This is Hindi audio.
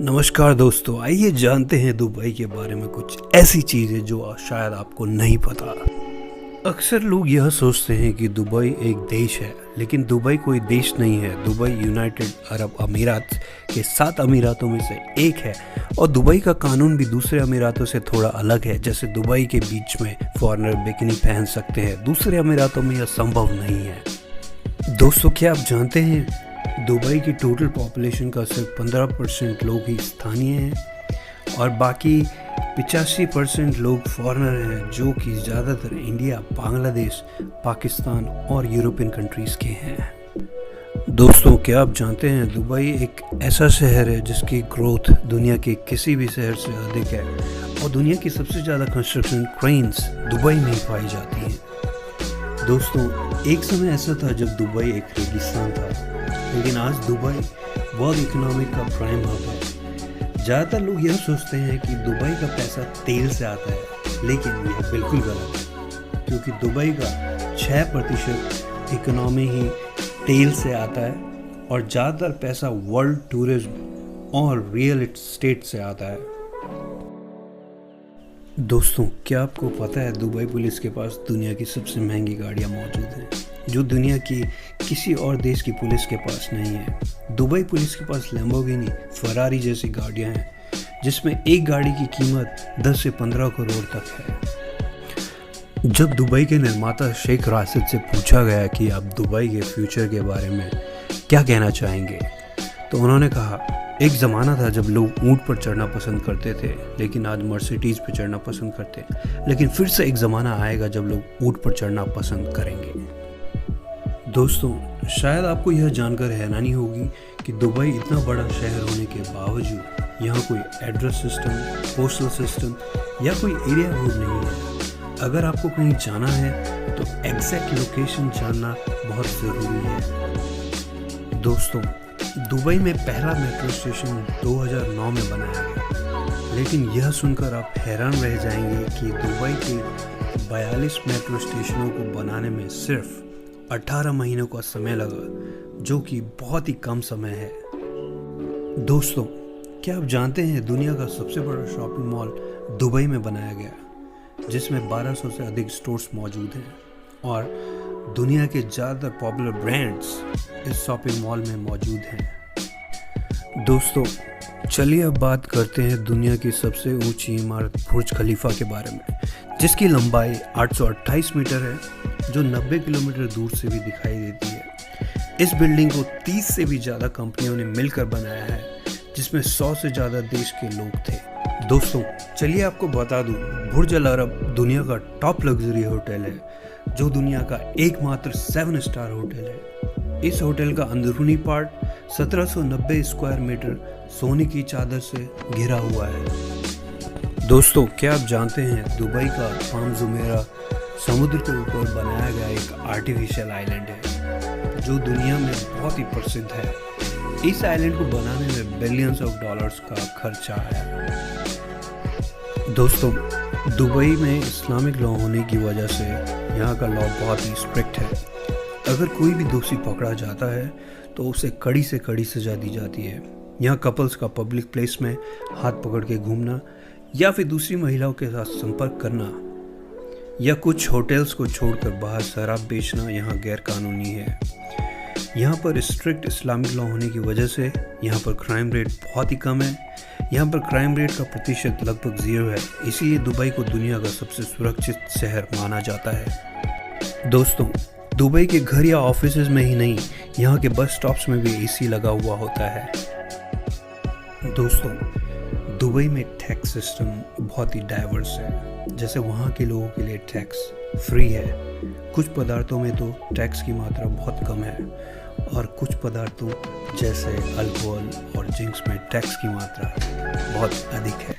नमस्कार दोस्तों, आइए जानते हैं दुबई के बारे में कुछ ऐसी चीज़ें जो शायद आपको नहीं पता। अक्सर लोग यह सोचते हैं कि दुबई एक देश है, लेकिन दुबई कोई देश नहीं है। दुबई यूनाइटेड अरब अमीरात के 7 अमीरातों में से एक है और दुबई का कानून भी दूसरे अमीरातों से थोड़ा अलग है। जैसे दुबई के बीच में फॉरेनर बिकिनी पहन सकते हैं, दूसरे अमीरातों में यह संभव नहीं है। दोस्तों, क्या आप जानते हैं दुबई की टोटल पॉपुलेशन का सिर्फ 15% लोग ही स्थानीय हैं और बाकी 85% लोग फॉरेनर हैं, जो कि ज़्यादातर इंडिया, बांग्लादेश, पाकिस्तान और यूरोपियन कंट्रीज़ के हैं। दोस्तों, क्या आप जानते हैं दुबई एक ऐसा शहर है जिसकी ग्रोथ दुनिया के किसी भी शहर से अधिक है और दुनिया की सबसे ज़्यादा कंस्ट्रक्शन क्रेन्स दुबई में ही पाई जाती हैं। दोस्तों, एक समय ऐसा था जब दुबई एक रेगिस्तान था, लेकिन आज दुबई वर्ल्ड इकोनॉमिक का प्राइम हब है। ज़्यादातर लोग यह सोचते हैं कि दुबई का पैसा तेल से आता है, लेकिन यह बिल्कुल गलत है, क्योंकि दुबई का 6% इकोनॉमी ही तेल से आता है और ज़्यादातर पैसा वर्ल्ड टूरिज्म और रियल एस्टेट से आता है। दोस्तों, क्या आपको पता है दुबई पुलिस के पास दुनिया की सबसे महंगी गाड़ियाँ मौजूद हैं, जो दुनिया की किसी और देश की पुलिस के पास नहीं है। दुबई पुलिस के पास लैम्बोर्गिनी, फरारी जैसी गाड़ियाँ हैं, जिसमें एक गाड़ी की कीमत 10 से 15 करोड़ तक है। जब दुबई के निर्माता शेख राशिद से पूछा गया कि आप दुबई के फ्यूचर के बारे में क्या कहना चाहेंगे, तो उन्होंने कहा, एक ज़माना था जब लोग ऊँट पर चढ़ना पसंद करते थे, लेकिन आज मर्सिडीज़ पर चढ़ना पसंद करते हैं। लेकिन फिर से एक ज़माना आएगा जब लोग ऊँट पर चढ़ना पसंद करेंगे। दोस्तों, शायद आपको यह जानकर हैरानी होगी कि दुबई इतना बड़ा शहर होने के बावजूद यहाँ कोई एड्रेस सिस्टम, पोस्टल सिस्टम या कोई एरिया कोड नहीं है। अगर आपको कहीं जाना है तो एग्जैक्ट लोकेशन जानना बहुत ज़रूरी है। दोस्तों, दुबई में पहला मेट्रो स्टेशन 2009 में बनाया गया, लेकिन यह सुनकर आप हैरान रह जाएंगे कि दुबई के 42 मेट्रो स्टेशनों को बनाने में सिर्फ 18 महीनों का समय लगा, जो कि बहुत ही कम समय है। दोस्तों, क्या आप जानते हैं दुनिया का सबसे बड़ा शॉपिंग मॉल दुबई में बनाया गया, जिसमें 1200 से अधिक स्टोर्स मौजूद हैं और दुनिया के ज़्यादातर पॉपुलर ब्रांड्स इस शॉपिंग मॉल में मौजूद हैं। दोस्तों, चलिए अब बात करते हैं दुनिया की सबसे ऊंची इमारत बुर्ज खलीफा के बारे में, जिसकी लंबाई 828 मीटर है, जो 90 किलोमीटर दूर से भी दिखाई देती है। इस बिल्डिंग को 30 से भी ज़्यादा कंपनियों ने मिलकर बनाया है, जिसमें 100 से ज़्यादा देश के लोग थे। दोस्तों, चलिए आपको बता दूं, बुर्ज अल अरब दुनिया का टॉप लग्जरी होटल है, जो दुनिया का एकमात्र 7 स्टार होटल है। इस होटल का अंदरूनी पार्ट 1790 स्क्वायर मीटर सोने की चादर से घिरा हुआ है। दोस्तों, क्या आप जानते हैं दुबई का पाम जुमेरा समुद्र के ऊपर बनाया गया एक आर्टिफिशियल आइलैंड है, जो दुनिया में बहुत ही प्रसिद्ध है। इस आइलैंड को बनाने में बिलियंस ऑफ डॉलर्स का खर्चा है। दोस्तों, दुबई में इस्लामिक लॉ होने की वजह से यहाँ का लॉ बहुत ही स्ट्रिक्ट है। अगर कोई भी दोषी पकड़ा जाता है तो उसे कड़ी से कड़ी सजा दी जाती है। यहाँ कपल्स का पब्लिक प्लेस में हाथ पकड़ के घूमना या फिर दूसरी महिलाओं के साथ संपर्क करना या कुछ होटल्स को छोड़कर बाहर शराब बेचना यहाँ गैर कानूनी है। यहाँ पर स्ट्रिक्ट इस्लामिक लॉ होने की वजह से यहाँ पर क्राइम रेट बहुत ही कम है। यहाँ पर क्राइम रेट का प्रतिशत लगभग 0 है, इसीलिए दुबई को दुनिया का सबसे सुरक्षित शहर माना जाता है। दोस्तों, दुबई के घर या ऑफिसेज में ही नहीं, यहाँ के बस स्टॉप्स में भी एसी लगा हुआ होता है। दोस्तों, दुबई में टैक्स सिस्टम बहुत ही डाइवर्स है। जैसे वहाँ के लोगों के लिए टैक्स फ्री है, कुछ पदार्थों में तो टैक्स की मात्रा बहुत कम है और कुछ पदार्थों जैसे अल्कोहल और ड्रिंक्स में टैक्स की मात्रा बहुत अधिक है।